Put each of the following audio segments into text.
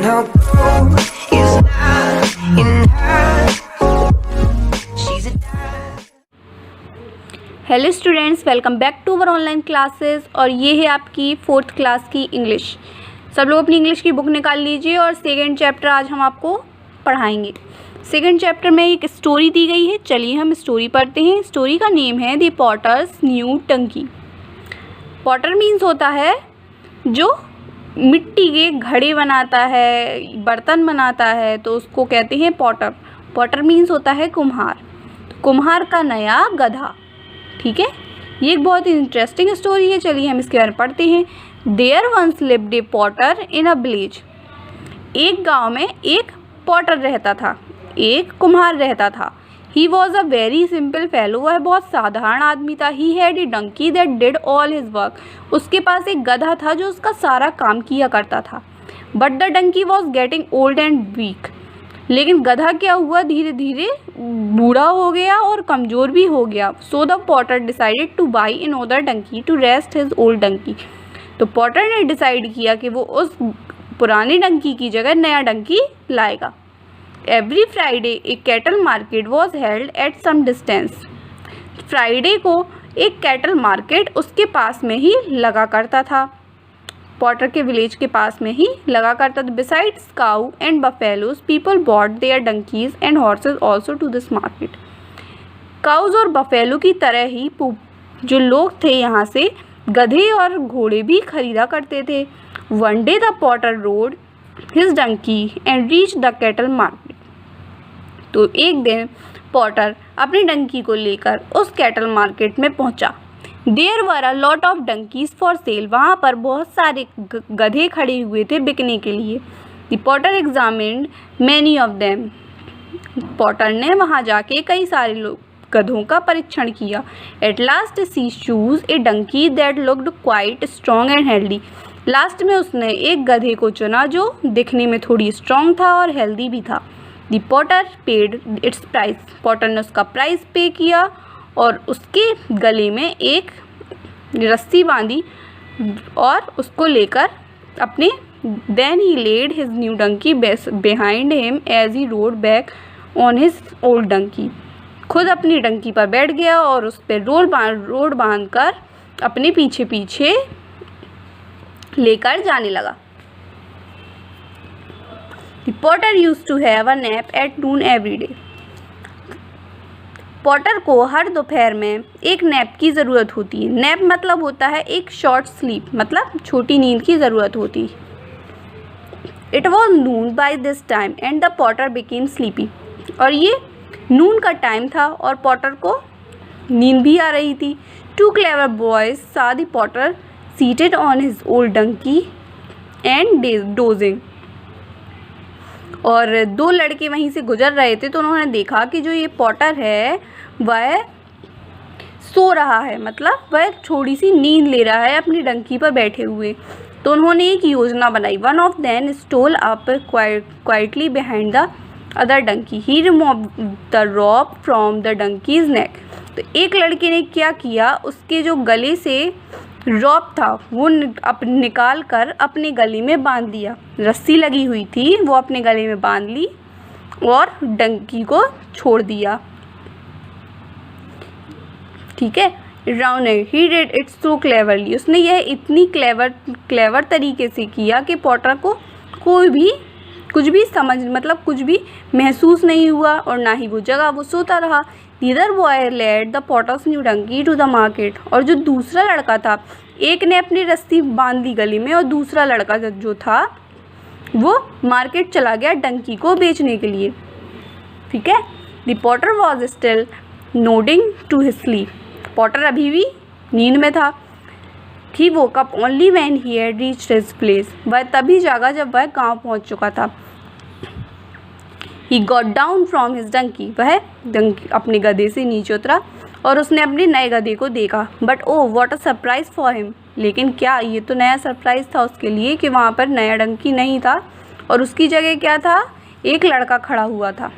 her goal is not in her. She's a hello students, welcome back to our online classes. और ये है आपकी 4th class की English. सब लोग अपनी इंग्लिश की बुक निकाल लीजिए और सेकंड चैप्टर आज हम आपको पढ़ाएंगे। सेकंड चैप्टर में एक स्टोरी दी गई है, चलिए हम स्टोरी पढ़ते हैं। स्टोरी का नेम है द पॉटर्स न्यू टंकी। पॉटर मीन्स होता है जो मिट्टी के घड़े बनाता है, बर्तन बनाता है, तो उसको कहते हैं पॉटर। पॉटर मीन्स होता है कुम्हार। कुम्हार का नया गधा। ठीक है, ये एक बहुत ही इंटरेस्टिंग स्टोरी है। चलिए हम इसके बारे में पढ़ते हैं। There once lived a potter in a village. एक गांव में एक पॉटर रहता था, एक कुम्हार रहता था। He was a very simple fellow. वह बहुत साधारण आदमी था। He had a donkey that did all his work. उसके पास एक गधा था जो उसका सारा काम किया करता था। But the donkey was getting old and weak. लेकिन गधा क्या हुआ, धीरे धीरे बूढ़ा हो गया और कमज़ोर भी हो गया। So the potter decided to buy another donkey to rest his old donkey. तो पॉटर ने डिसाइड किया कि वो उस पुरानी डंकी की जगह नया डंकी लाएगा। Every Friday a cattle market was held at some distance. Friday को एक कैटल मार्केट उसके पास में ही लगा करता था, पॉटर के विलेज के पास में ही लगा करता था। Besides cow and buffaloes people bought their donkeys and horses also to this market. Cows और बफेलो की तरह ही जो लोग थे यहाँ से गधे और घोड़े भी खरीदा करते थे। One day the potter rode his donkey and reach the cattle market. तो एक दिन पॉटर अपनी डंकी को लेकर उस कैटल मार्केट में पहुंचा। There were a lot of donkeys for sale. वहाँ पर बहुत सारे गधे खड़े हुए थे बिकने के लिए। The potter examined many of them. Potter ने वहाँ जाके कई सारे गधों का परीक्षण किया। At last she choose a donkey that looked quite strong and healthy. Last में उसने एक गधे को चुना जो दिखने में थोड़ी स्ट्रॉन्ग था और हेल्दी भी था। The Potter paid it's price. Potter ने उसका प्राइस पे किया और उसके गले में एक रस्सी बांधी और उसको लेकर अपने then he led his new donkey behind him as he rode back on his old donkey. खुद अपनी डंकी पर बैठ गया और उस पर रोड बांध कर अपने पीछे पीछे लेकर जाने लगा। The potter used to have a nap at noon every day. Potter को हर दोपहर में एक नैप की ज़रूरत होती है। नैप मतलब होता है एक शॉर्ट स्लीप, मतलब छोटी नींद की ज़रूरत होती है। It was Noon by this time and the Potter became sleepy. और ये नून का टाइम था और पॉटर को नींद भी आ रही थी। Two clever boys saw the potter seated on his old donkey and dozing. और दो लड़के वहीं से गुजर रहे थे तो उन्होंने देखा कि जो ये पॉटर है वह सो रहा है, मतलब वह थोड़ी सी नींद ले रहा है अपनी डंकी पर बैठे हुए। तो उन्होंने एक योजना बनाई। One of them stole up quietly behind the other donkey. He remove the rope from the donkey's neck. तो एक लड़के ने क्या किया, उसके जो गले से रॉप था वो निकाल कर अपने गले में बांध दिया। रस्सी लगी हुई थी वो अपने गले में बांध ली और डंकी को छोड़ दिया। ठीक है, round he did it so cleverly. उसने यह इतनी क्लेवर तरीके से किया कि पॉटर को कोई भी कुछ भी महसूस नहीं हुआ और ना ही वो जगह वो सोता रहा। Neither boy led the potter's new donkey to the market. और जो दूसरा लड़का था, एक ने अपनी रस्सी बांध ली गले में और दूसरा लड़का जो था वो मार्केट चला गया डंकी को बेचने के लिए। ठीक है, the potter was still nodding to his sleep. Potter अभी भी नींद में था। He woke up only when he had reached his place. वह तभी जागा जब वह गांव पहुंच चुका था। He got down from his donkey. वह अपने गधे से नीचे उतरा और उसने अपने नए गधे को देखा। But oh what a surprise for him. लेकिन क्या ये तो नया सरप्राइज था उसके लिए कि वहाँ पर नया डंकी नहीं था और उसकी जगह क्या था, एक लड़का खड़ा हुआ था।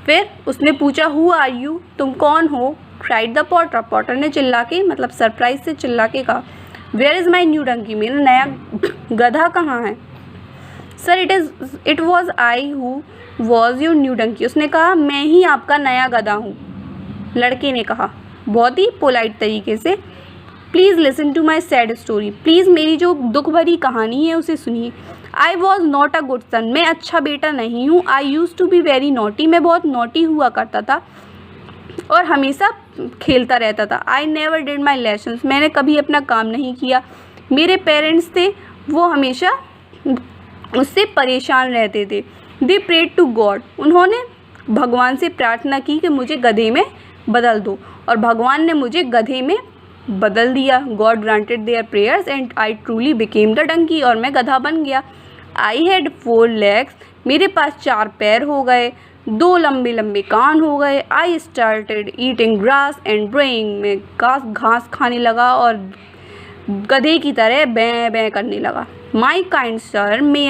फिर उसने पूछा हु आर यू, तुम कौन हो। Cried the Potter. पॉटर ने चिल्ला के, मतलब सरप्राइज से चिल्ला के कहा, where is my new donkey, मेरा नया गधा कहाँ है। Sir it was I who was your new donkey. उसने कहा मैं ही आपका नया गधा हूँ। लड़के ने कहा बहुत ही पोलाइट तरीके से, please listen to my sad story. Please मेरी जो दुख भरी कहानी है उसे सुनिए। I was not a good son. मैं अच्छा बेटा नहीं हूँ। I use to be very naughty. मैं बहुत नॉटी हुआ करता था और हमेशा खेलता रहता था। I never did my lessons. मैंने कभी अपना काम नहीं किया। मेरे पेरेंट्स थे वो हमेशा उससे परेशान रहते थे। दे प्रेड टू गॉड। उन्होंने भगवान से प्रार्थना की कि मुझे गधे में बदल दो और भगवान ने मुझे गधे में बदल दिया। God granted their prayers and I truly became the donkey. और मैं गधा बन गया। I had 4 legs। मेरे पास 4 पैर हो गए, 2 लंबे लंबे कान हो गए। I started eating grass and braying. मैं घास खाने लगा और गधे की तरह बैं बैं करने लगा। My kind sir may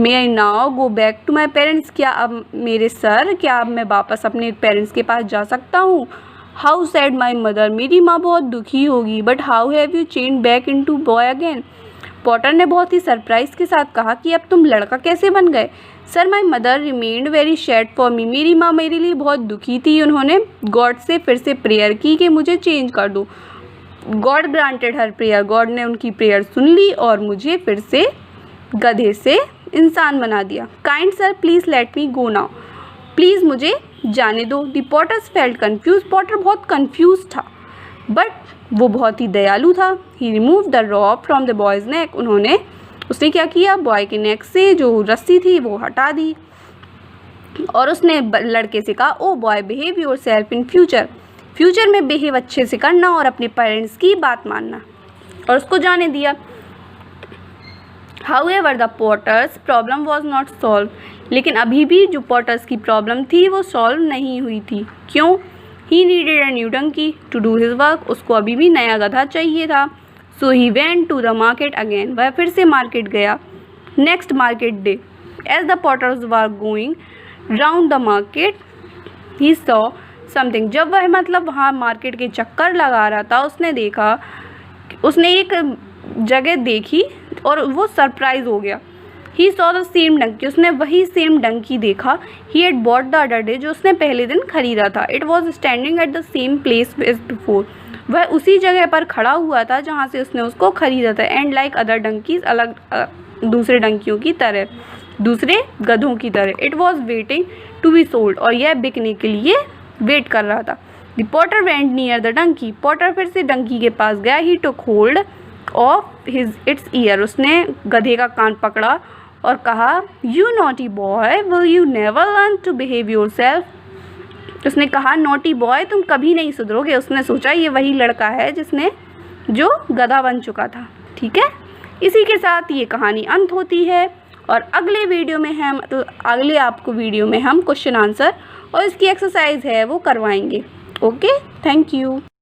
I now go back to my parents. क्या अब मेरे सर, क्या अब मैं वापस अपने पेरेंट्स के पास जा सकता हूँ? How sad my mother. मेरी माँ बहुत दुखी होगी। But how have you change back into boy again. Potter ने बहुत ही सरप्राइज के साथ कहा कि अब तुम लड़का कैसे बन गए? Sir my mother remained very sad for me. मेरी माँ मेरे लिए बहुत दुखी थी। उन्होंने गॉड से फिर से प्रेयर की कि मुझे चेंज कर दो। गॉड ग्रांटेड हर प्रेयर। गॉड ने उनकी प्रेयर सुन ली और मुझे फिर से गधे से इंसान बना दिया। Kind sir please let me go now. Please मुझे जाने दो। The potters felt confuse. Potter बहुत कन्फ्यूज था बट वो बहुत ही दयालु था। He remove the rope from the boy's neck. उसने क्या किया, बॉय के नेक से जो रस्सी थी वो हटा दी और उसने लड़के से कहा oh boy behave your self in future में बिहेव अच्छे से करना और अपने पेरेंट्स की बात मानना, और उसको जाने दिया। However, the Potters problem was not solve. लेकिन अभी भी जो पॉटर्स की प्रॉब्लम थी वो सॉल्व नहीं हुई थी। क्यों? He needed a new donkey to do his work. उसको अभी भी नया गधा चाहिए था। So he went to the market again. वह फिर से मार्केट गया। Next market day as the potters were going round the market he saw something. जब वह वहाँ मार्केट के चक्कर लगा रहा था उसने एक जगह देखी और वो सरप्राइज हो गया। He saw the same donkey. उसने वही सेम डंकी देखा। He had bought the other day. जो उसने पहले दिन खरीदा था। It was standing at the same place as before. वह उसी जगह पर खड़ा हुआ था जहाँ से उसने उसको खरीदा था। एंड लाइक अदर डंकीज, अलग दूसरे डंकियों की तरह, दूसरे गधों की तरह। It was waiting to be sold. और यह बिकने के लिए वेट कर रहा था। The potter went near the donkey. पॉटर फिर से डंकी के पास गया। He took hold of its ear. उसने गधे का कान पकड़ा और कहा you naughty boy will you never learn to behave yourself. उसने कहा नॉटी बॉय तुम कभी नहीं सुधरोगे। उसने सोचा ये वही लड़का है जो गधा बन चुका था। ठीक है, इसी के साथ ये कहानी अंत होती है और अगले आपको वीडियो में हम क्वेश्चन आंसर और इसकी एक्सरसाइज है वो करवाएंगे। Okay, thank you.